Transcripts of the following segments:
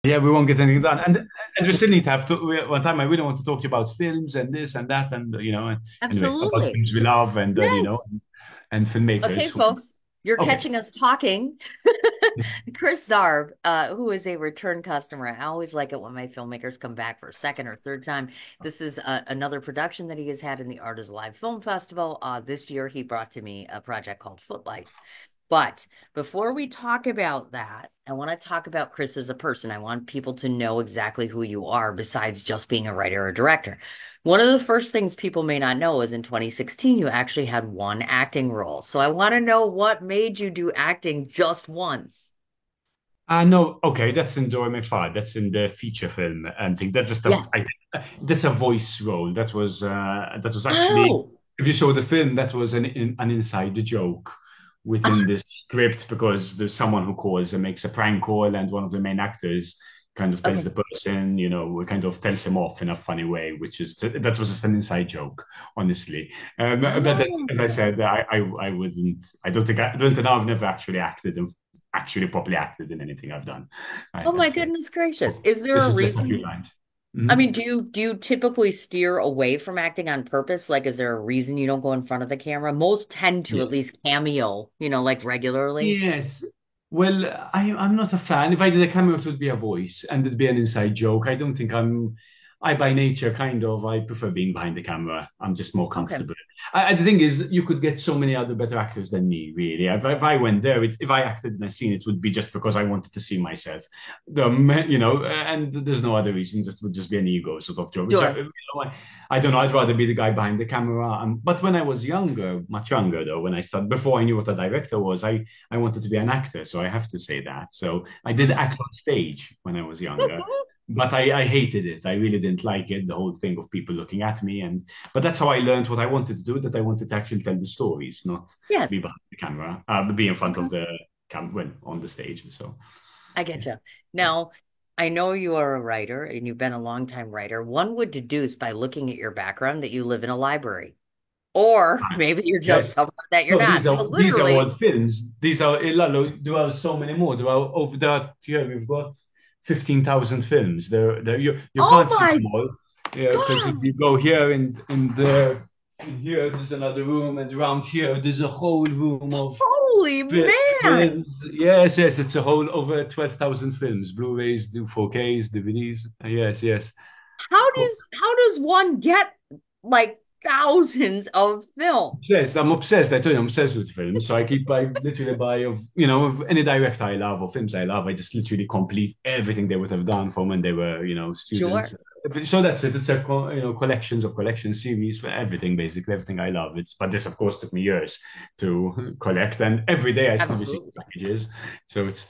Yeah, we won't get anything done, and we still need to have to. One time, I really want to talk to you about films and this and that, and anyway, about Absolutely. films we love and Yes. and filmmakers Okay, who. folks, you're Okay, catching us talking. Chris Zarb, who is a return customer. I always like it when my filmmakers come back for a second or third time. This is another production that he has had in the Art is Alive Film Festival. This year, he brought to me a project called Footlights. But before we talk about that, I want to talk about Chris as a person. I want people to know exactly who you are besides just being a writer or director. One of the first things people may not know is in 2016, you actually had one acting role. So I want to know what made you do acting just once. no, okay, that's in Dorme 5. That's in the feature film and thing. That's just Yes. that's a voice role. That was actually, Oh, if you saw the film, that was an inside joke ah, within the script because there's someone who calls and makes a prank call, and one of the main actors kind of tells okay. the person, kind of tells him off in a funny way, which is that was just an inside joke, honestly. But that's, Oh, as I said, I wouldn't. I don't know. I've never actually properly acted in anything I've done. oh my I'd say goodness gracious. Is there this a is just a few reason? lines. I Mhm. mean, do you typically steer away from acting on purpose? Like, is there a reason you don't go in front of the camera? Most tend to Yeah. at least cameo, like regularly. Yes. Well, I'm not a fan. If I did a cameo, it would be a voice and it'd be an inside joke. I don't think I by nature I prefer being behind the camera. I'm just more Okay. comfortable. The thing is, you could get so many other better actors than me, really. If I went there, if I acted in a scene, it would be just because I wanted to see myself. And there's no other reason. Just would just be an ego sort of joke. Sure. I don't know. I'd rather be the guy behind the camera. But when I was younger, much younger though, when I started, before I knew what a director was, I wanted to be an actor, so I have to say that. So I did act on stage when I was younger, but I hated it. I really didn't like it, the whole thing of people looking at me. But that's how I learned what I wanted to do, that I wanted to actually tell the stories, not be Yes. behind the camera, be in front Okay. of the camera when on the stage. So I get yes. you. Now, I know you are a writer and you've been a long time writer. One would deduce by looking at your background that you live in a library, or maybe you're Yeah. just someone that you're No, not. So these are all literally, films. These are Lalo, there are so many more. There are over that here we've got 15,000 films. You oh can't see my them all. Yeah, because if God, you go here in there, in here there's another room, and around here there's a whole room of holy man. films. Yes, yes, it's a whole over 12,000 films, Blu-rays, 4Ks, DVDs. Yes, yes. How does one get like thousands of films? I'm obsessed. I tell you, I'm obsessed with films. So I literally buy of any director I love or films I love. I just literally complete everything they would have done from when they were, students. Sure. So that's it. It's collections of collection series for everything, basically everything I love. But this, of course, took me years to collect, and every day I still receive Absolutely. packages. So it's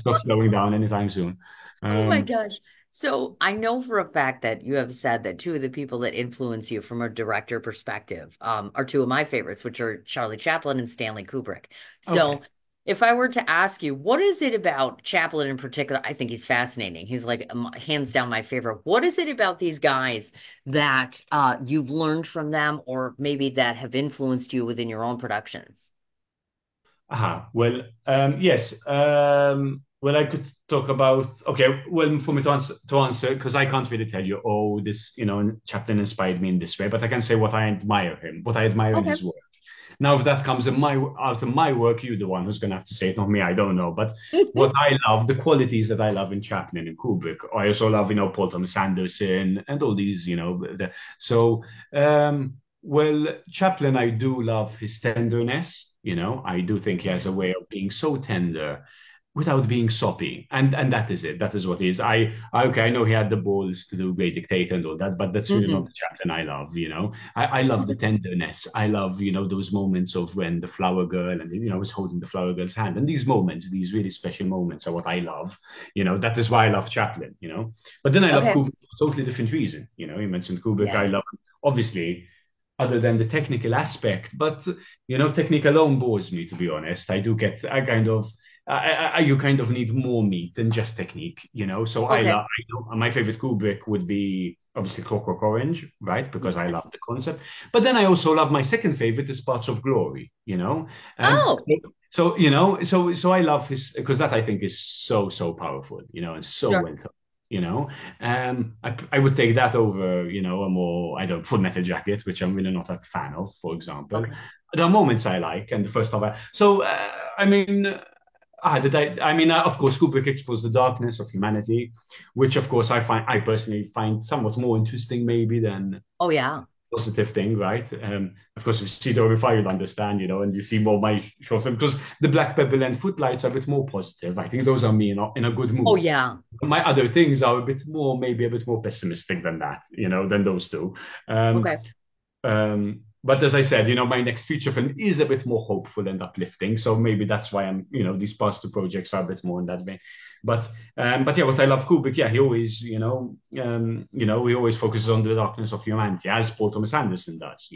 not slowing down anytime soon. Oh my Um, gosh. So I know for a fact that you have said that two of the people that influence you from a director perspective are two of my favorites, which are Charlie Chaplin and Stanley Kubrick. okay. So if I were to ask you, what is it about Chaplin in particular? I think he's fascinating. He's like hands down my favorite. What is it about these guys that you've learned from them, or maybe that have influenced you within your own productions? Well, yes. Well, I could talk about. Okay. Well, for me to answer, because I can't really tell you, oh, this, Chaplin inspired me in this way, but I can say what I admire in Okay. his work. Now, if that comes out of my work, you're the one who's going to have to say it, not me. I don't know. But what I love, the qualities that I love in Chaplin and Kubrick, I also love, Paul Thomas Anderson and all these, so, well, Chaplin, I do love his tenderness. I do think he has a Okay. way of being so tender without being soppy, and that is it. That is what he is. Okay. I know he had the balls to do Great Dictator and all that, but that's really not Hmm. the Chaplin I love. I love the tenderness. I love those moments of when the flower girl and was holding the flower girl's hand, and these moments, these really special moments, are what I love. That is why I love Chaplin. But then I love Okay. Kubrick for a totally different reason. You mentioned Kubrick. I love Yes. obviously other than the technical aspect. But technique alone bores me, to be honest. I kind of, you kind of need more meat than just technique. So Okay. I know my favorite Kubrick would be obviously Clockwork Orange, right? Because I love Yes. the concept. But then I also love my second favorite is Parts of Glory. And Oh. So, so I love his because that I think is so powerful, and so Sure. well told, you know. I would take that over, a more, I don't Full Metal Jacket, which I'm really not a fan of, for example. Okay. There are moments I like, and the first of I so I mean. Of course, Kubrick exposed the darkness of humanity, which, of course, I personally find somewhat more interesting, maybe, than Oh yeah. positive thing, right? Of course, if you see the Fire, you'll understand, and you see more my short film because the Black Pebble and Footlights are a bit more positive. I think those are me in a good Oh mood. yeah. My other things are maybe a bit more pessimistic than that, than those two. Um, Okay. but as I said, my next feature film is a bit more hopeful and uplifting. So maybe that's why these past two projects are a bit more in that vein. But yeah, what I love Kubrick, yeah, he always, he always focuses on the darkness of humanity, as Paul Thomas Anderson does,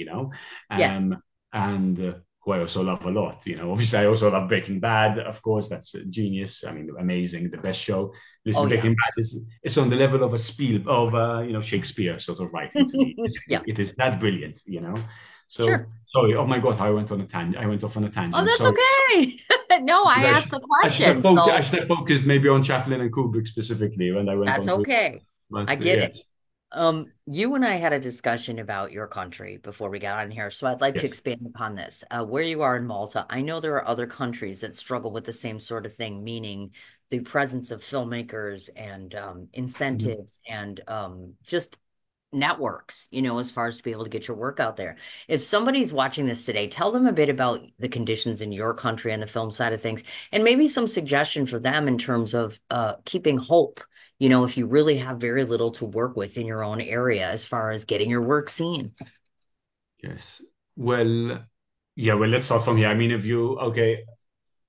Yes. um, and who I also love a lot. Obviously, I also love Breaking Bad. Of course, that's a genius. I mean, amazing, the best show. Oh Listen, yeah. Breaking Bad is it's on the level of Shakespeare sort of writing to me. Yeah. It is that brilliant, So Sure. sorry. Oh my God, I went on a tangent. I went off on a Oh, tangent. that's Sorry. okay. No, I I asked should, the I should have question, focused. I so should have focused maybe on Chaplin and Kubrick specifically when I went that's on to. okay. I But get it. yes, You and I had a discussion about your country before we got on here, so I'd like to yes. expand upon this. Where you are in Malta, I know there are other countries that struggle with the same sort of thing, meaning the presence of filmmakers and Mhm. incentives and just networks, as far as to be able to get your work out there. If somebody's watching this today, tell them a bit about the conditions in your country and the film side of things, and maybe some suggestion for them in terms of keeping hope, if you really have very little to work with in your own area as far as getting your work seen. Yes. Well, yeah. Well, let's start from here. I mean, if you okay,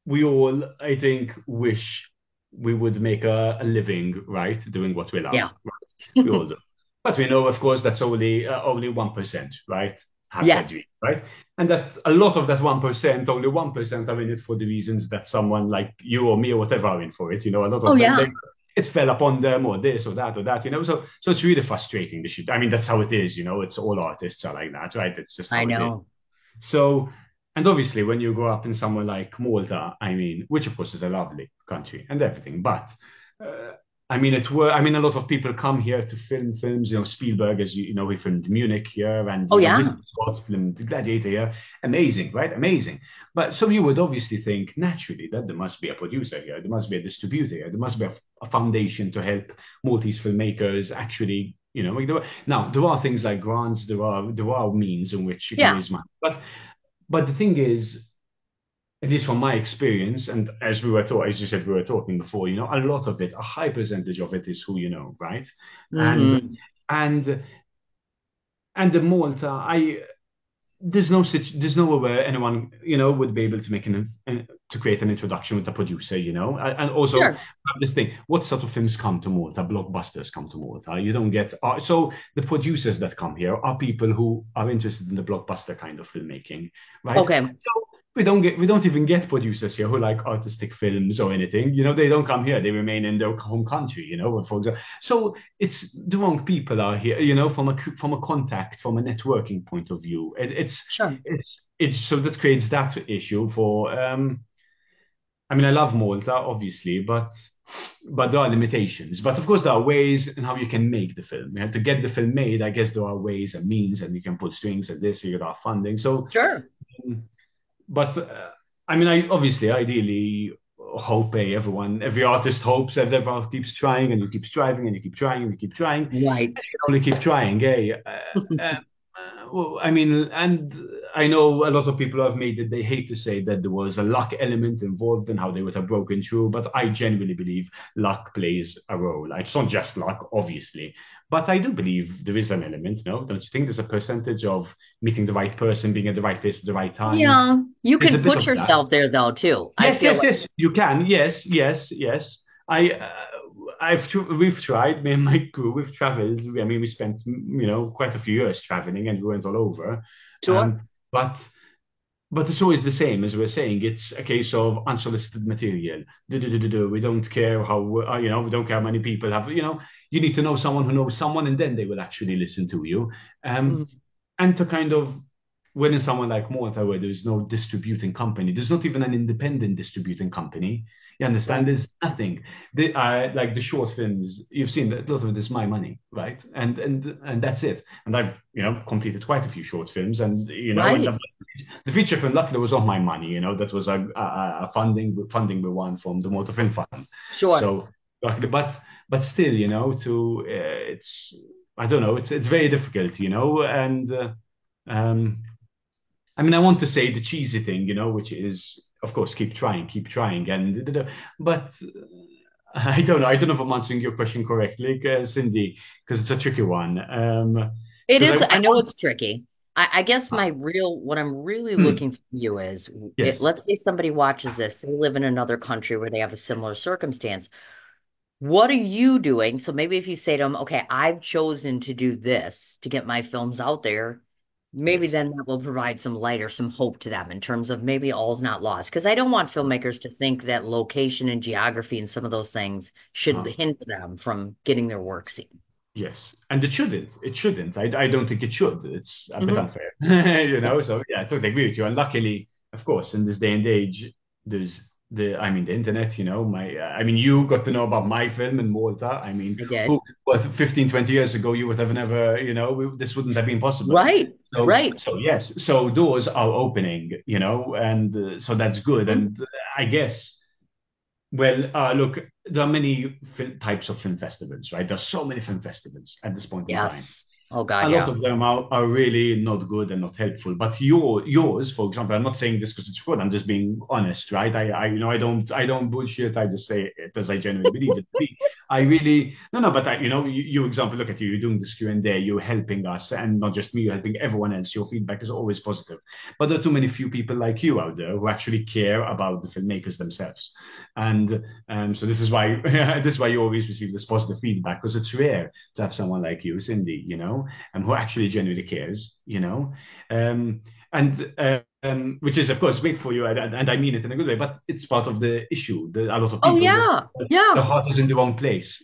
we all, I think, wish we would make a living, right, doing what we love. Yeah. Right? We all do. But we know, of course, that's only 1%, right? Have that Yes, dream, right? And that a lot of that 1%, only 1% are in it for the reasons that someone like you or me or whatever are in for it. A lot oh of them, yeah, it fell upon them or this or that or that. So it's really frustrating. The shit. I mean, that's how it is. It's all artists are like that, right? It's just I how it is. know. So, and obviously, when you grow up in somewhere like Malta, I mean, which of course is a lovely country and everything, but uh, I mean, a lot of people come here to film films. Spielberg, as he filmed Munich here, and Oh Ridley yeah, Scott filmed Gladiator here. Amazing, right? Amazing. But so you would obviously think naturally that there must be a producer here, there must be a distributor here, there must be a foundation to help Maltese filmmakers actually make the. Now there are things like grants, there are means in which you can yeah, raise money, but the thing is, at least from my experience, and as you said, we were talking before, a lot of it, a high percentage of it is who you know, right? And hmm and and the Malta, there's nowhere where anyone would be able to to create an introduction with a producer, and also sure, have this thing. What sort of films come to Malta? Blockbusters come to Malta. You don't get so the producers that come here are people who are interested in the blockbuster kind of filmmaking, right? okay, So we don't even get producers here who like artistic films or anything. They don't come here. They remain in their home country. For example. So it's the wrong people are here. From a contact, from a networking point of view. sure, It's so that creates that issue for. I mean, I love Malta, obviously, but there are limitations. But of course, there are ways in how you can make the film. You have to get the film made. I guess there are ways and means, and you can put strings and this. You got funding. So, sure. um, but I mean, I obviously, ideally, hope every artist hopes that everyone keeps trying, and you keep striving, and you keep trying, and you keep trying, and Right. you can only keep trying. Well, I mean, and I know a lot of people have made it. They hate to say that there was a luck element involved in how they would have broken through, but I genuinely believe luck plays a role. It's not just luck, obviously, but I do believe there is an element. No, don't you think there's a percentage of meeting the right person, being at the right place at the right time? Yeah, you There's a can bit put of that. yourself there though too. I Yes, feel yes, like yes. You can. Yes, yes, yes. We've tried. Me and my crew. We've traveled. I mean, we spent quite a few years traveling, and we went all over. sure. Um, but it's always the same as we're saying. It's a case of unsolicited material. We don't care how we don't care how many people have. You need to know someone who knows someone, and then they will actually listen to you. Um, Mhm. and to kind of when in someone like Malta, where there's no distributing company, there's not even an independent distributing company. You understand? Right. There's nothing. Like the short films, you've seen that a lot of it is my money, right? And that's it. And I've completed quite a few short films, and and Right. the feature film luckily was not my money. That was a funding we won from the Malta Film Fund. Sure. So luckily, but still, to it's I don't know, it's very difficult, and. Um, I mean, I want to say the cheesy thing, which is, of course, keep trying, but I don't know. I don't know if I'm answering your question correctly, Cindy, because it's a tricky one. It Because is, I I know want, it's tricky. I guess what I'm really hmm, looking from you is yes, let's say somebody watches this, they live in another country where they have a similar circumstance. What are you doing? So maybe if you say to them, okay, I've chosen to do this to get my films out there, maybe yes, then that will provide some light or some hope to them in terms of maybe all's not lost. Because I don't want filmmakers to think that location and geography and some of those things should uh, hinder them from getting their work seen. yes, and it shouldn't. It shouldn't. I don't think it should. It's a bit Hmm. unfair, So yeah, I totally agree with you. And luckily, of course, in this day and age, there's the internet. I mean, you got to know about my film in Malta. I mean, I did. 15, 20 years ago, you would have never, this wouldn't have been possible. Right, right. So yes, so doors are opening, and so that's good. Mhm. And I guess. Well, look, there are many types of film festivals, right? There's so many film festivals at this point in time. Yes. Oh A God, lot yeah. of them are really not good and not helpful. But yours, for example, I'm not saying this because it's good. I'm just being honest, right? I don't bullshit. I just say it as I genuinely believe it to be. I really no, but you example, look at you. You're doing this Q&A. You're helping us, and not just me. You're helping everyone else. Your feedback is always positive. But there are too many few people like you out there who actually care about the filmmakers themselves, and so this is why this is why you always receive this positive feedback because it's rare to have someone like you, Cindy. Who actually genuinely cares, um, and which is of course great for you, and I mean it in a good way, but it's part of the issue. A lot of Oh people, yeah, the yeah. heart is in the wrong place,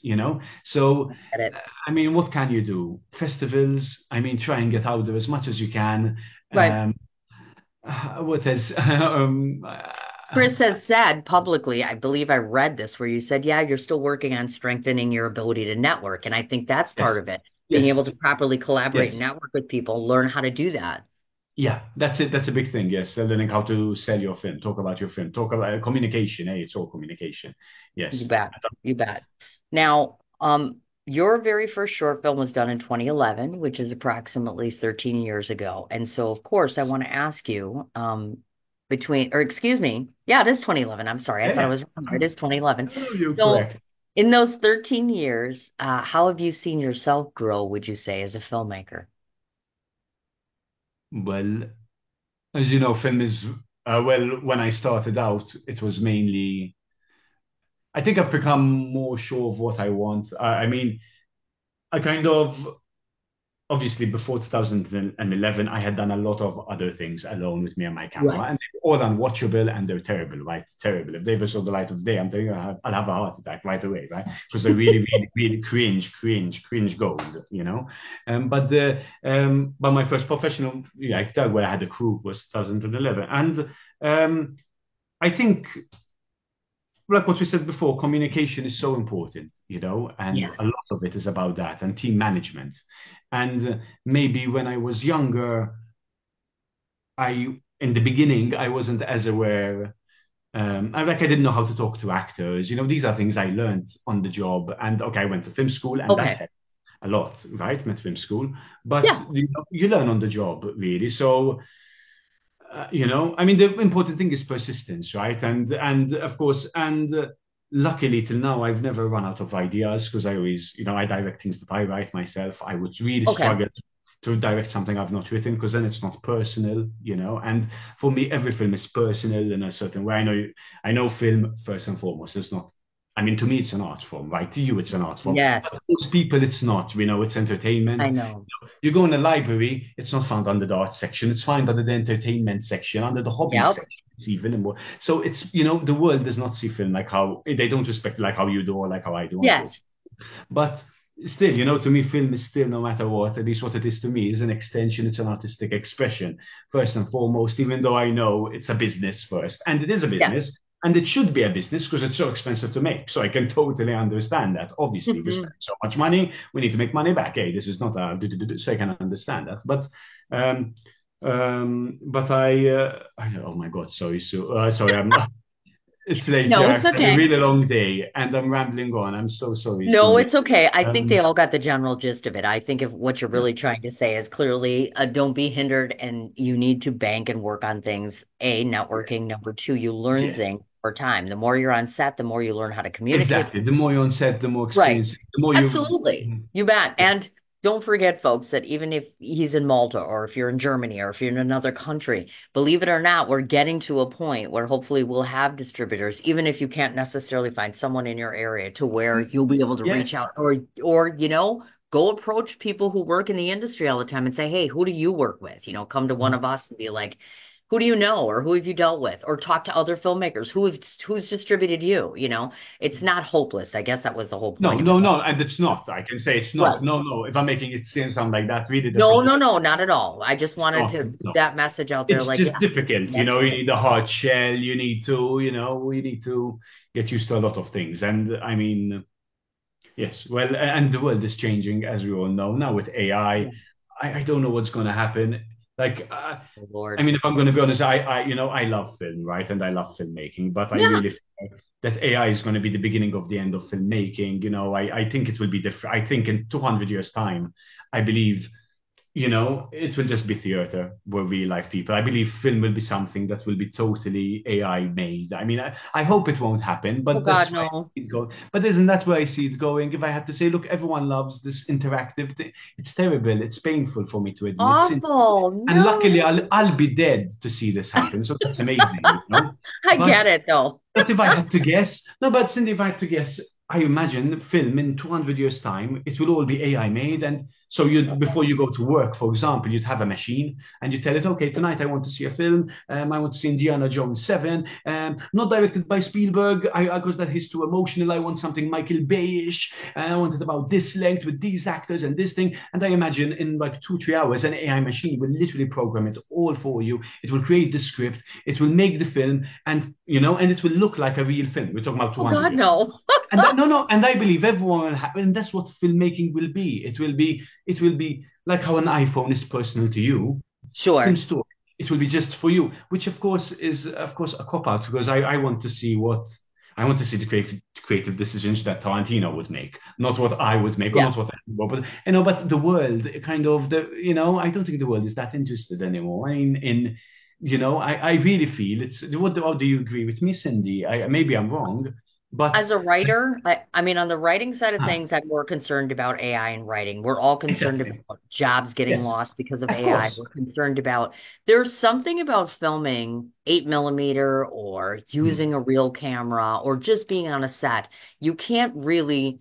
So, Get it. I mean, what can you do? Festivals. I mean, try and get out there as much as you can. Right. Um, what is Chris has said publicly, I believe I read this where you said, yeah, you're still working on strengthening your ability to network. And I think that's part yes, of it. Being yes, able to properly collaborate and yes. network with people, learn how to do that. Yeah, that's it. That's a big thing. Yes, learning how to sell your film, talk about your film, talk about communication. Hey, it's all communication. You Yes. bet. You bet. Now, your very first short film was done in 2011, which is approximately 13 years ago. And so, of course, I want to ask you, or excuse me, yeah, it is 2011. I'm sorry. I thought I Yeah. was wrong. It is 2011. No, you're So, correct. in those 13 years, how have you seen yourself grow, would you say, as a filmmaker? Well, as you know, film is well. When I started out, it was mainly. I think I've become more sure of what I want. I mean, I kind of obviously before 2011 I had done a lot of other things alone with me and my camera, Right. and they're all unwatchable and they're terrible, right? Terrible. If they ever saw the light of day, I'm telling you, I'll have a heart attack right away, right? Because they're really really really cringe gold, but my first professional like where I had a crew was 2011, and I think like what we said before, communication is so important, and Yeah. a lot of it is about that and team management. And maybe when I was younger, in the beginning, I wasn't as aware. I didn't know how to talk to actors. These are things I learned on the job. And okay, I went to film school, and that Okay. helped a lot, right? Met film school, but Yeah. you learn on the job, really. So I mean, the important thing is persistence, right? And of course, and luckily till now, I've never run out of ideas because I always, I direct things that I write myself. I would really Okay. struggle to direct something I've not written because then it's not personal, And for me, every film is personal in a certain way. I know film first and foremost is not. I mean, to me, it's an art form, right? To you, it's an art form. But Yes. to most people, it's not. It's I entertainment. know. You go in a library, it's not found under the art section. It's found under the entertainment section, under the hobbies Yep. section. It's even more. So the world does not see film like how they don't respect like how you do or like how I do, unfortunately. Yes. But still, to me, film is still, no matter what, at least what it is to me, is an extension. It's an artistic expression, first and foremost, even though I know it's a business first. And it is a Yeah. business, and it should be a business because it's so expensive to make. So I can totally understand that. Obviously, we spend so much money, we need to make money back. Hey, this is not a so I can understand that. Um, but oh my God, sorry, sorry, it's late. No, Yeah, it's I've had a okay. really long day, and I'm rambling on. I'm so sorry, No, Cindy. it's okay. I think they Um, all got the general gist of it. I think if what you're yeah. really trying to say is clearly don't be hindered and you need to bank and work on things. A, networking. Number two, you learn Yes, things over time. The more you're on set, the more you learn how to communicate. exactly. The more you're on set, the more Right. experience, the more you. Absolutely. You bet. And don't forget, folks, that even if he's in Malta or if you're in Germany or if you're in another country, believe it or not, we're getting to a point where hopefully we'll have distributors, even if you can't necessarily find someone in your area to where you'll be able to Yeah. reach out or go approach people who work in the industry all the time and say, hey, who do you work with? Come to one of us and be like, who do you know or who have you dealt with? Or talk to other filmmakers who's distributed you, it's not hopeless. I guess that was the whole No, point of it. no, no, and it's not. I can say it's not. Right. No, no. If I'm making it seem sound like that, really, that's No, not no, what no, not at all. I just it's wanted not. to put No, that message out there it's like, just yeah, difficult. mess You with it. need a hard shell. You need to get used to a lot of things. And I mean, yes, well, and the world is changing, as we all know now with AI. Yeah. I don't know what's going to happen. Like, Oh, I Lord. mean, if I'm going to be honest, I love film, right? And I love filmmaking, but I Yeah. really feel that AI is going to be the beginning of the end of filmmaking. I think it will be different. I think in 200 years' time, I believe it will just be theater where real life people. I believe film will be something that will be totally AI made. I mean, I hope it won't happen, Oh, but God, that's where I no. see it going. But isn't that where I see it going? If I had to say, look, everyone loves this interactive thing. It's terrible. It's painful for me to admit. Awful. And luckily, No. I'll be dead to see this happen. So that's amazing. I get But it, though. but if I had to guess, no, but Cindy, if I had to guess, I imagine film in 200 years' time, it will all be AI made. And so before you go to work, for example, you'd have a machine and you tell it, okay, tonight I want to see a film. I want to see Indiana Jones 7, not directed by Spielberg, because that is too emotional. I want something Michael Bay-ish. And I want it about this length with these actors and this thing. And I imagine in like 2, 3 hours, an AI machine will literally program it all for you. It will create the script. It will make the film, and it will look like a real film. We're talking about Oh, 200 God, years. no. And that, no, no, and I believe everyone will have, and that's what filmmaking will be. It will be like how an iPhone is personal to you. Film Sure. story, it will be just for you, which of course is of course a cop out because I want to see the creative decisions that Tarantino would make, not what I would make or Yeah. not what I would, but but the world kind of I don't think the world is that interested anymore. I mean, I really feel it's what how do you agree with me, Cindy? Maybe I'm wrong, but As a writer, I mean, on the writing side of ah, things, I'm more concerned about AI and writing. We're all concerned exactly. about jobs getting Yes, lost because of of AI. course. We're concerned about there's something about filming 8 millimeter or Mm. using a real camera or just being on a set. You can't really,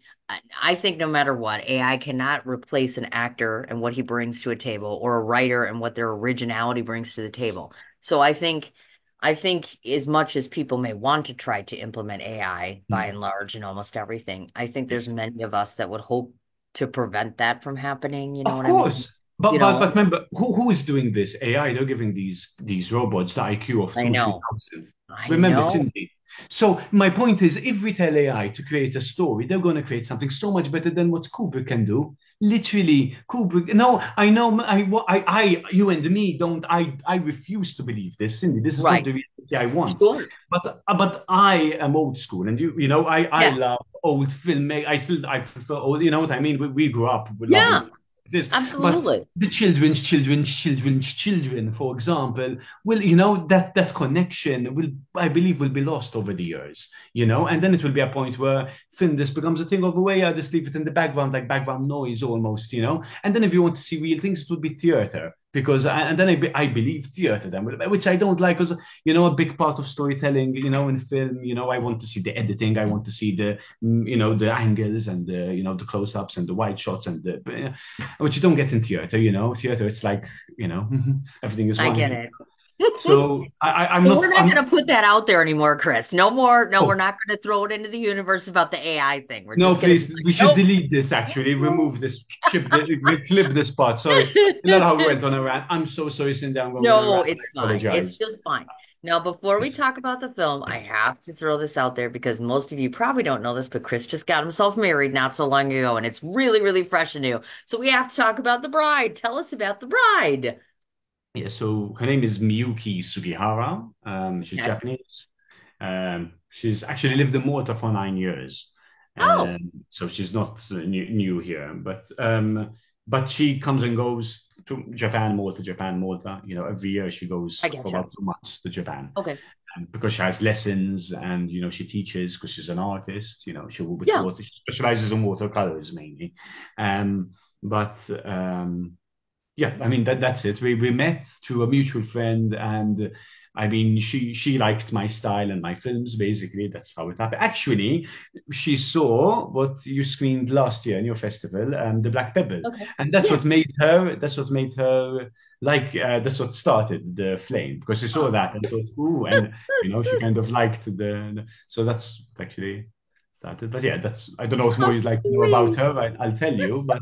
I think no matter what, AI cannot replace an actor and what he brings to a table or a writer and what their originality brings to the table. So I think as much as people may want to try to implement AI by Mm. and large in almost everything, I think there's many of us that would hope to prevent that from happening. You know Of what I mean? course. But You but know, but remember, who is doing this? AI, they're giving these robots the IQ of I two, three know. thousand. I Remember, know. Cindy. So my point is, if we tell AI to create a story, they're going to create something so much better than what Kubrick can do. Literally, Kubrick. No, I know. You and me don't. I refuse to believe this, Cindy. This is not Right. the reality I want. Sure. But I am old school, and I Yeah. love old filmmaking. I prefer old. You know what I mean? We grew up loving Yeah. this, but Absolutely. the children's children, for example, will that connection will, I believe, will be lost over the years, and then it will be a point where film just becomes a thing of a way. I just leave it in the background, like background noise almost. And then if you want to see real things, it would be theater because, and then I believe theater then, which I don't like because a big part of storytelling, in film, I want to see the editing, I want to see the angles and the close-ups and the wide shots and which you don't get in theater. Theater, it's like, everything is I one. get it. I'm So not. we're not I'm going to put that out there anymore, Chris. No more. No, we're oh not going to throw it into the universe about the AI thing. We're no, just going to be please. like, We should nope. delete this. Actually, remove this. Clip this part. Sorry. You know how we went on a rant. I'm so sorry, Cindy. I'm going on a No, rant. it's I fine. It's apologize. just fine. Now, before we talk about the film, I have to throw this out there because most of you probably don't know this, but Chris just got himself married not so long ago, and it's really, really fresh and new. So we have to talk about the bride. Tell us about the bride. Yeah, so her name is Miyuki Sugihara. She's Okay. Japanese. She's actually lived in Malta for 9 years. Oh, So she's not new here, but she comes and goes to Japan, Malta. You know, every year she goes I for getcha. about 2 months to Japan. Okay. Because she has lessons and she teaches because she's an artist. She will with Yeah. water. She specializes in watercolors mainly. Um, but yeah, I mean that's it. We met through a mutual friend, and I mean she liked my style and my films. Basically, that's how it happened. Actually, she saw what you screened last year in your festival, the Black Pebble, Okay. and that's what Yes. made her. That's what made her like. That's what started the flame because she saw Oh, that and thought, ooh, and she kind of liked so that's actually started. But yeah, that's I don't know what more how you'd like to know about sweet. her. I'll tell you, but.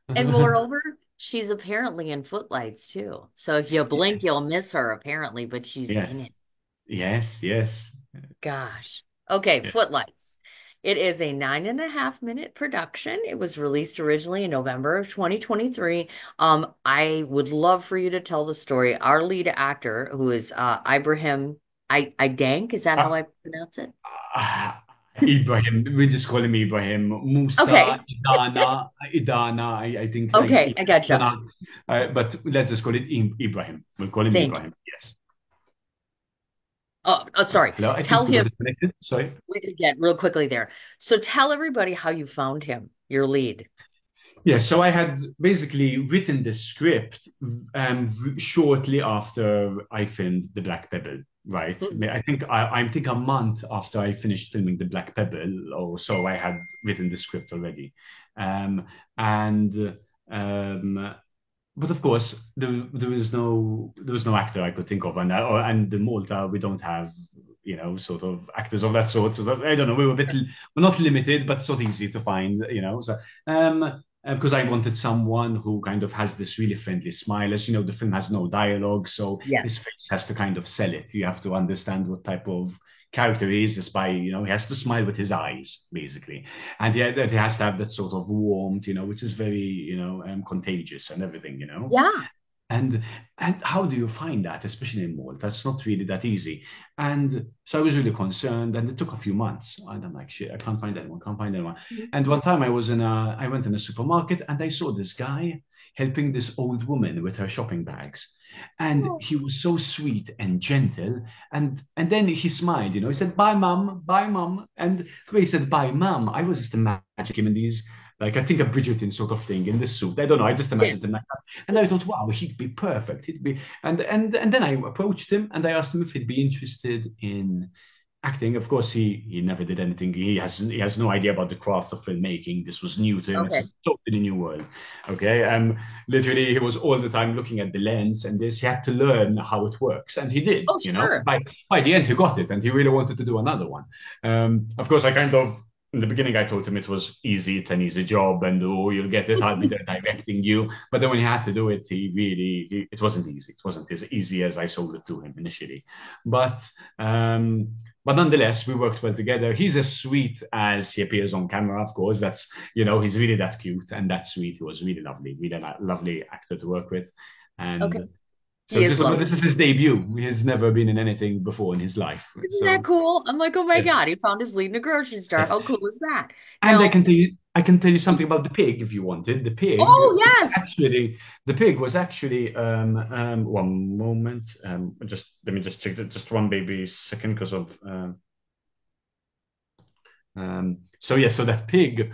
And moreover, she's apparently in Footlights too. So if you blink, you'll miss her apparently, but she's in Yes, it. yes, yes. Gosh. Okay, Yeah. Footlights. It is a 9.5 minute production. It was released originally in November of 2023. I would love for you to tell the story. Our lead actor, who is Ibrahim I Dank, is that how Uh, I pronounce it? Ibrahim, we just call him Ibrahim. Musa, Okay. Idana. I think Okay, I I don't gotcha. know. But let's just call it Ibrahim. We'll call him Thank you. Ibrahim. Yes. Sorry. Hello. I Tell think we got him disconnected. Sorry. we did get real quickly there. So tell everybody how you found him, your lead. Yeah, so I had basically written the script shortly after I filmed The Black Pebble, right? Mhm. I think a month after I finished filming The Black Pebble or so, I had written the script already. Um, and but of course, there was no actor I could think of, and in Malta we don't have sort of actors of that sort. So I don't know, we're not limited, but it's not easy to find, So because I wanted someone who kind of has this really friendly smile, as you know, the film has no dialogue, so his Yes. face has to kind of sell it. You have to understand what type of character he is, just by he has to smile with his eyes, basically, and yeah, that he has to have that sort of warmth, which is very, contagious and everything, Yeah. and and how do you find that, especially in Malta? That's not really that easy. And so I was really concerned, and it took a few months. And I'm like, shit, I can't find anyone, can't find anyone. And one time I went in a supermarket and I saw this guy helping this old woman with her shopping bags. And Oh, he was so sweet and gentle. And then he smiled, he said, bye, mum, bye, mum. And when he said, bye, mum, I was just imagining him in these, like, I think a Bridgerton sort of thing in the suit. I don't know. I just yeah. imagined him like that. And I thought, wow, he'd be perfect. He'd be, and then I approached him and I asked him if he'd be interested in acting. Of course, he never did anything. He has no idea about the craft of filmmaking. This was new to him. It's a Okay. totally new world. Okay, literally, he was all the time looking at the lens and this. He had to learn how it works, and he did. Oh, sure. By the end, he got it, and he really wanted to do another one. Of course, I kind of in the beginning, I told him it was easy, it's an easy job, and oh, you'll get it. I'll be there directing you. But then when he had to do it, it wasn't easy. It wasn't as easy as I sold it to him initially. But um, but nonetheless, we worked well together. He's as sweet as he appears on camera, of course. He's really that cute and that sweet. He was really lovely, really lovely actor to work with. Okay. And He is but lovely. this is his debut. He has never been in anything before in his life. Isn't that So cool? I'm like, oh my yes, God, he found his lead in a grocery store. yes. How cool is that? And Now, I can tell you something about the pig if you wanted. oh yes. The pig was actually one moment. Just let me just check that just one baby second because of so yeah, so that pig,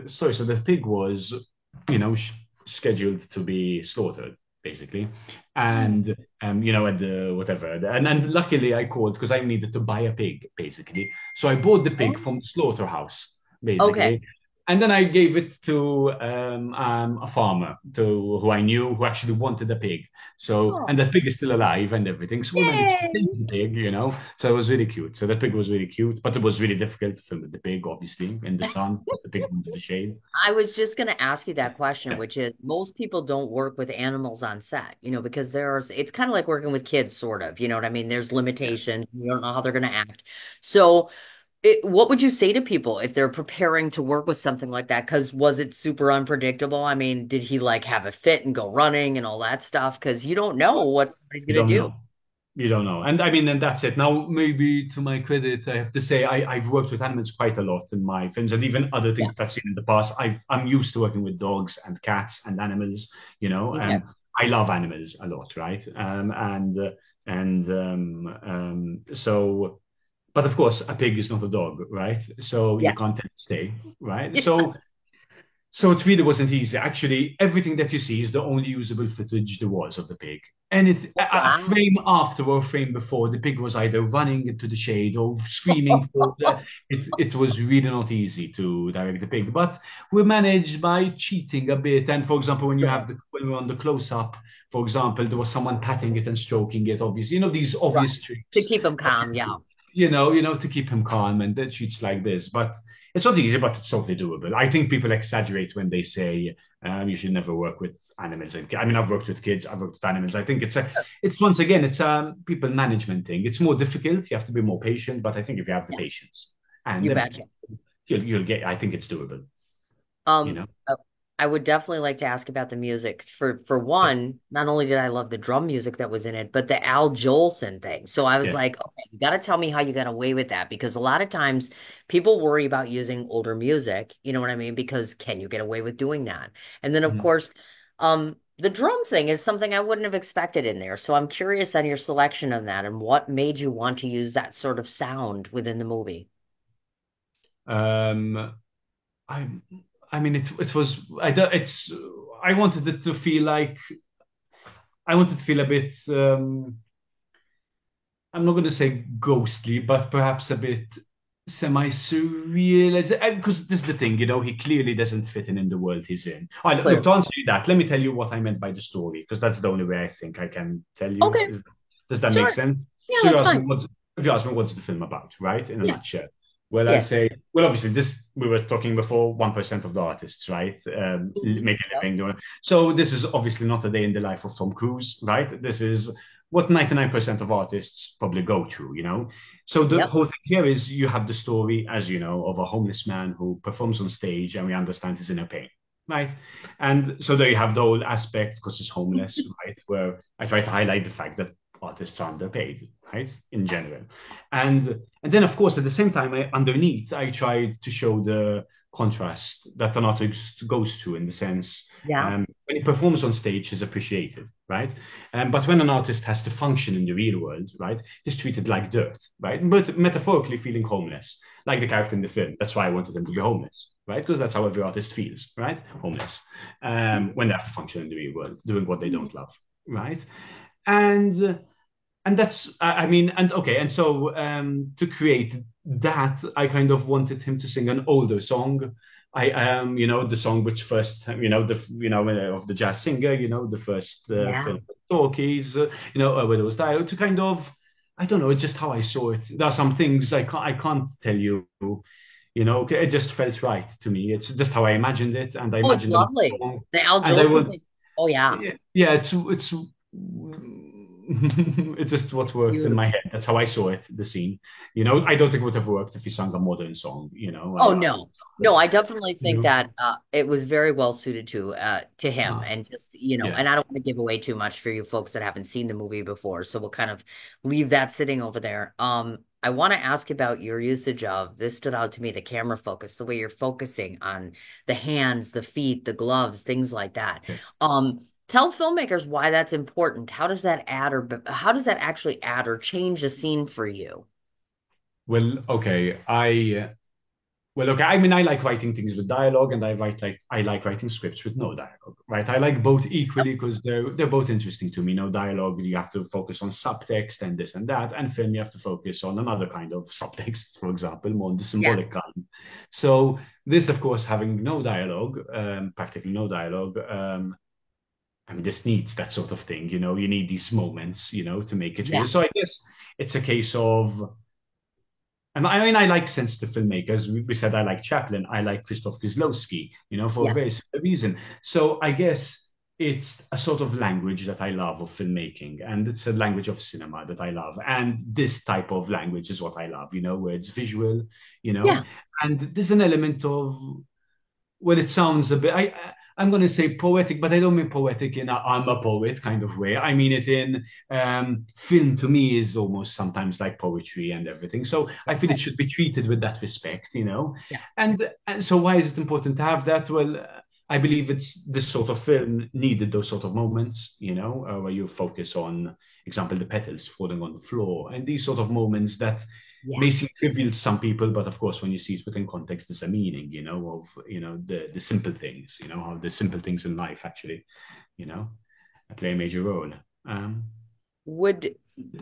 sorry, so that pig was, scheduled to be slaughtered, basically, Oh, and at the whatever, and luckily I called because I needed to buy a pig, basically. So I bought the pig oh, from the slaughterhouse, okay. basically, And then I gave it to a farmer to who I knew who actually wanted a pig. So, Oh, and that pig is still alive and everything. So we managed to save yay. the pig, you know. So it was really cute. So that pig was really cute, but it was really difficult to film with the pig, obviously, in the sun. The pig wanted the shade. I was just going to ask you that question, Yeah, which is most people don't work with animals on set, because it's kind of like working with kids, sort of, you know what I mean? There's yeah. limitations. You don't know how they're going to act. So, what would you say to people if they're preparing to work with something like that? Because was it super unpredictable? I mean, did he like have a fit and go running and all that stuff? Because you don't know Well, what somebody's you going to don't do. know. You don't know. And I mean, and that's it. Now, maybe to my credit, I have to say I've worked with animals quite a lot in my films and even other Yeah. things that I've seen in the past. I'm used to working with dogs and cats and animals, you know. Okay. I love animals a lot, right? So, but of course, a pig is not a dog, right? So you Yeah. can't tell it to stay, right? So Yes. so it really wasn't easy. Actually, everything that you see is the only usable footage there was of the pig. And it's Oh, a wow. frame after or a frame before, the pig was either running into the shade or screaming for it was really not easy to direct the pig. But we managed by cheating a bit. And for example, Sure. when we're on the close-up, for example, there was someone patting it and stroking it, obviously. You know, these Right. obvious To tricks keep them that calm. you Yeah. do, to keep him calm and that shoots like this. But it's not easy, but it's totally doable. I think people exaggerate when they say you should never work with animals. I mean, I've worked with kids, I've worked with animals. I think it's once again, it's a people management thing. It's more difficult. You have to be more patient, but I think if you have the Yeah. patience and You everything, betcha. you'll get. I think it's doable. You Um, know. uh, I would definitely like to ask about the music. For Yeah. one, not only did I love the drum music that was in it, but the Al Jolson thing. So I was Yeah. like, okay, you got to tell me how you got away with that because a lot of times people worry about using older music, you know what I mean? Because can you get away with doing that? And then of Mhm. course, the drum thing is something I wouldn't have expected in there. So I'm curious on your selection of that and what made you want to use that sort of sound within the movie. Um, I, I mean, it was. I don't. It's. I wanted it to feel like. I wanted to feel a bit. I'm not going to say ghostly, but perhaps a bit semi-surreal. Because this is the thing, he clearly doesn't fit in the world he's in. All right, look, Clearly. to answer you that, let me tell you what I meant by the story, because that's the only way I think I can tell you. Okay, Does that make sure. sense? Yeah, So that's fine. if you ask me what's the film about, right? In a Yes. nutshell. Well, I'll Yes. say, well, obviously, this we were talking before, 1% of the artists, right? Mhm. Make a Yep. living doing it. So this is obviously not a day in the life of Tom Cruise, right? This is what 99% of artists probably go through, So the Yep. whole thing here is you have the story, as you know, of a homeless man who performs on stage and we understand his inner pain, right? And so there you have the whole aspect, because he's homeless, right? Where I try to highlight the fact that artists are underpaid, right? In general. And then of course at the same time underneath I tried to show the contrast that an artist goes through in the sense Yeah. when he performs on stage, he's appreciated, right? But when an artist has to function in the real world, right, he's treated like dirt, right? But metaphorically feeling homeless, like the character in the film. That's why I wanted him to be homeless, right? Because that's how every artist feels, right? Homeless. When they have to function in the real world, doing what they Mhm. don't love, right? And and that's I mean and okay and so to create that I kind of wanted him to sing an older song. I the song which first of the jazz singer, the first Yeah. film talkies, where there was dialogue to kind of, I don't know, just how I saw it. There are some things I can't tell you, it just felt right to me. It's just how I imagined it, and I Oh, it's imagined the lovely. song, The Al and I Jolson want thing. Oh, yeah. yeah, it's it's just what worked in my Beautiful. head. That's how I saw it, the scene. I don't think it would have worked if he sung a modern song. Oh, no. No, I definitely You think know, that it was very well suited to him uh, and just, yeah, and I don't want to give away too much for you folks that haven't seen the movie before, so we'll kind of leave that sitting over there. I want to ask about your usage of this stood out to me, the camera focus, the way you're focusing on the hands, the feet, the gloves, things like that. yeah. Tell filmmakers why that's important. How does that actually add or change the scene for you? Well, okay. Well, okay. I mean, I like writing things with dialogue, and I like writing scripts with no dialogue, right? I like both equally because they're both interesting to me. No dialogue, you have to focus on subtext and this and that, and film you have to focus on another kind of subtext, for example, more on the Yeah. symbolic kind. So this, of course, having no dialogue, practically no dialogue. I mean, this needs that sort of thing. You need these moments, to make it real. Yeah. So I guess it's a case of and I mean, I like sensitive filmmakers. We said I like Chaplin. I like Krzysztof Kieslowski, for a Yes. very simple reason. So I guess it's a sort of language that I love of filmmaking, and it's a language of cinema that I love. And this type of language is what I love, where it's visual, Yeah. and there's an element of well, it sounds a bit. I'm going to say poetic, but I don't mean poetic in a I'm a poet kind of way. I mean it in film. To me, is almost sometimes like poetry and everything. So I feel it Right. should be treated with that respect. Yeah. And so why is it important to have that? Well, I believe it's this sort of film needed those sort of moments, where you focus on, example, the petals falling on the floor, and these sort of moments that Yeah. may seem trivial to some people, but of course, when you see it within context, there's a meaning, of the simple things, how the simple things in life actually, you know, play a major role. Um, Would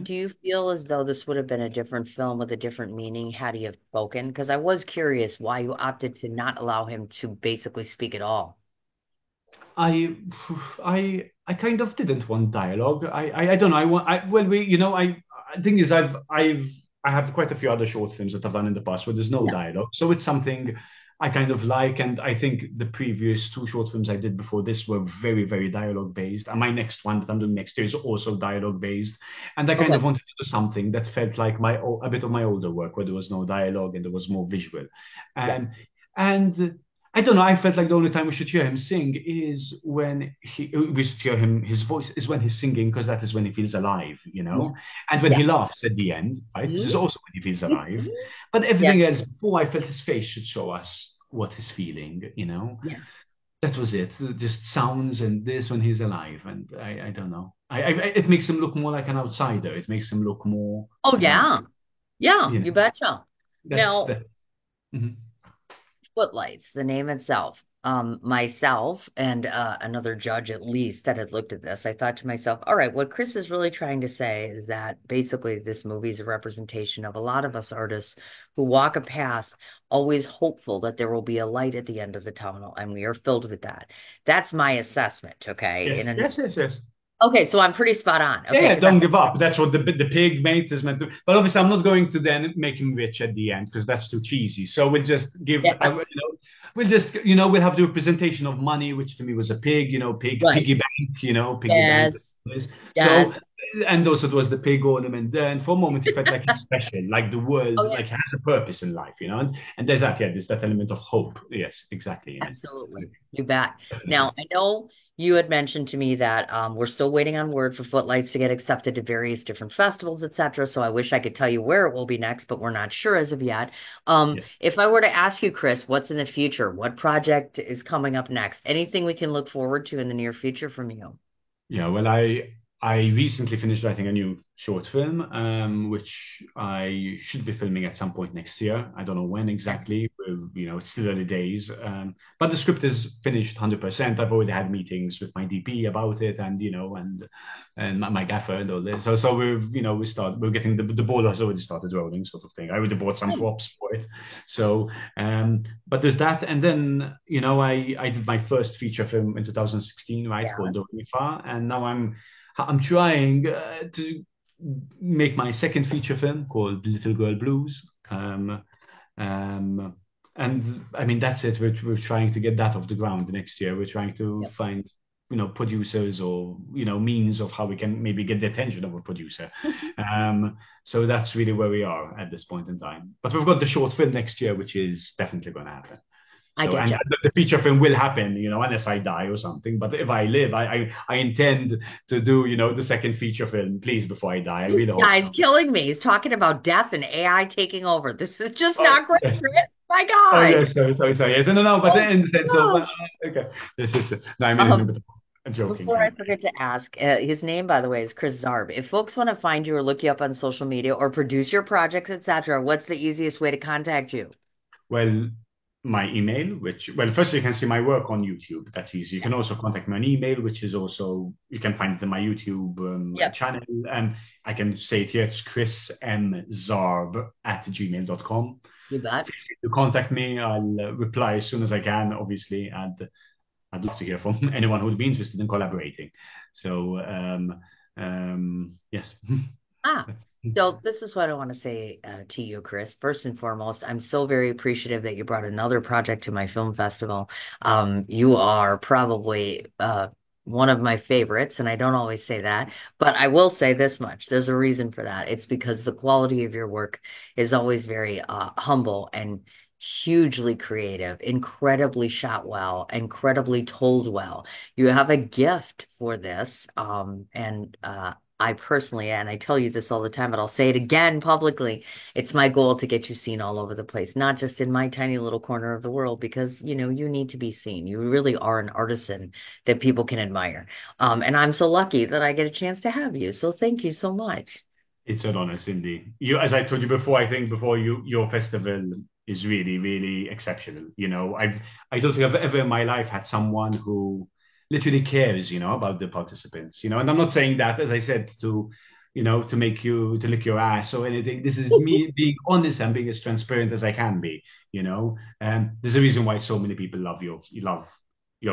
do you feel as though this would have been a different film with a different meaning had he have spoken? Because I was curious why you opted to not allow him to basically speak at all. I, I kind of didn't want dialogue. I don't know. I want. I well, thing is, I have quite a few other short films that I've done in the past where there's no Yeah. dialogue, so it's something I kind of like. And I think the previous two short films I did before this were very, very dialogue based. And my next one that I'm doing next year is also dialogue based. And I kind Okay. of wanted to do something that felt like a bit of my older work, where there was no dialogue and there was more visual. Yeah. And I don't know. I felt like the only time we should hear him sing is when we should hear his voice is when he's singing, because that is when he feels alive, Yeah. and when Yeah. he laughs at the end, right, which is also when he feels alive. But Yeah. everything else before, I felt his face should show us what he's feeling. Yeah. That was it. Just sounds and this when he's alive. And I don't know. It makes him look more like an outsider. It makes him look more, Oh, I don't know. yeah. Yeah, You know, you betcha. that's, Now, that's, mhm. Footlights, the name itself. Myself and another judge at least that had looked at this, I thought to myself, all right, what Chris is really trying to say is that basically this movie is a representation of a lot of us artists who walk a path always hopeful that there will be a light at the end of the tunnel, and we are filled with that. That's my assessment, okay? Yes, yes, yes, yes. Okay, so I'm pretty spot on, Yeah, okay? yeah, Because I'm don't give up. That's what the pig mate is meant to. But obviously, I'm not going to then make him rich at the end because that's too cheesy. So we'll just yes, we'll have the representation of money, which to me was a pig. right, Piggy bank. Piggy bank. yes, So, yes, and also it was the pig ornament there. And for a moment, he felt like he's special, like the world, oh yeah. like has a purpose in life. And there's that. Yeah, there's that element of hope. Yes, exactly in it. Absolutely. You bet. Definitely. Now, I know you had mentioned to me that we're still waiting on word for Footlights to get accepted to various different festivals, etc. So I wish I could tell you where it will be next, but we're not sure as of yet. Yeah. If I were to ask you, Chris, what's in the future? What project is coming up next? Anything we can look forward to in the near future from you? Yeah, well, I recently finished writing a new short film, which I should be filming at some point next year. I don't know when Okay. exactly. It's still early days, but the script is finished 100%. I've already had meetings with my DP about it, and my gaffer and all this. So we're getting the ball has already started rolling, sort of thing. I already bought some Nice. props for it, so but there's that, and then I did my first feature film in 2016, right, Yeah. called Dorifa, and now I'm trying to make my second feature film called Little Girl Blues. Um, and I mean that's it. We're trying to get that off the ground next year. We're trying to Yep. find producers or means of how we can maybe get the attention of a producer. So that's really where we are at this point in time. But we've got the short film next year, which is definitely going to happen. I So, get and you. the feature film will happen, unless I die or something. But if I live, I intend to do, the second feature film, please, before I die. I This really hope guy's so. killing me. He's talking about death and AI taking over. This is just Oh, not great, yes. Chris. My Oh, God. yes. Sorry. Yes. No, no. But Oh in the sense of, gosh. okay, this is, no, I mean, Um, I'm joking, Before I kind forget to ask, his name, by the way, is Chris Zarb. If folks want to find you or look you up on social media or produce your projects, etc., what's the easiest way to contact you? of. Well, my email, which, well, first you can see my work on YouTube. That's easy. You can Yes. also contact me on email, which is also, you can find it in my YouTube Yep. channel. I can say it here. It's chrismzarb@gmail.com. You bet. Feel free to contact me. I'll reply as soon as I can, obviously. And I'd love to hear from anyone who would be interested in collaborating. So, yes. Ah, so this is what I want to say to you, Chris. First and foremost, I'm so very appreciative that you brought another project to my film festival. You are probably one of my favorites, and I don't always say that, but I will say this much. There's a reason for that. It's because the quality of your work is always very humble and hugely creative, incredibly shot well, incredibly told well. You have a gift for this, and I personally, and I tell you this all the time, but I'll say it again publicly. It's my goal to get you seen all over the place, not just in my tiny little corner of the world, because you need to be seen. You really are an artisan that people can admire. And I'm so lucky that I get a chance to have you. So thank you so much. It's an honor, Cindy. You, as I told you before, I think before you, your festival is really, really exceptional. I don't think I've ever in my life had someone who literally cares, about the participants. And I'm not saying that, as I said, to make you to lick your ass or anything. This is me being honest and being as transparent as I can be. And there's a reason why so many people love your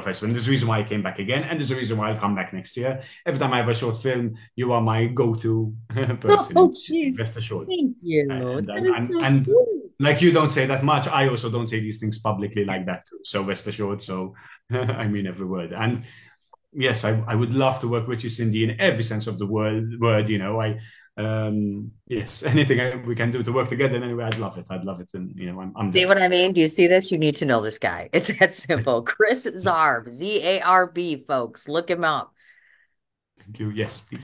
festival. And there's a reason why I came back again, and there's a reason why I'll come back next year. Every time I have a short film, you are my go-to person. Oh, jeez. Rest assured. Thank you. And That and, is and so and sweet. like you don't say that much, I also don't say these things publicly like that too. So rest assured. So I mean every word. And yes, I would love to work with you, Cindy, in every sense of the word. Yes, anything we can do to work together in any way, I'd love it. I'd love it, and I'm See there. what I mean? Do you see this? You need to know this guy. It's that simple. Chris Zarb, Zarb, folks. Look him up. Thank you. Yes, please.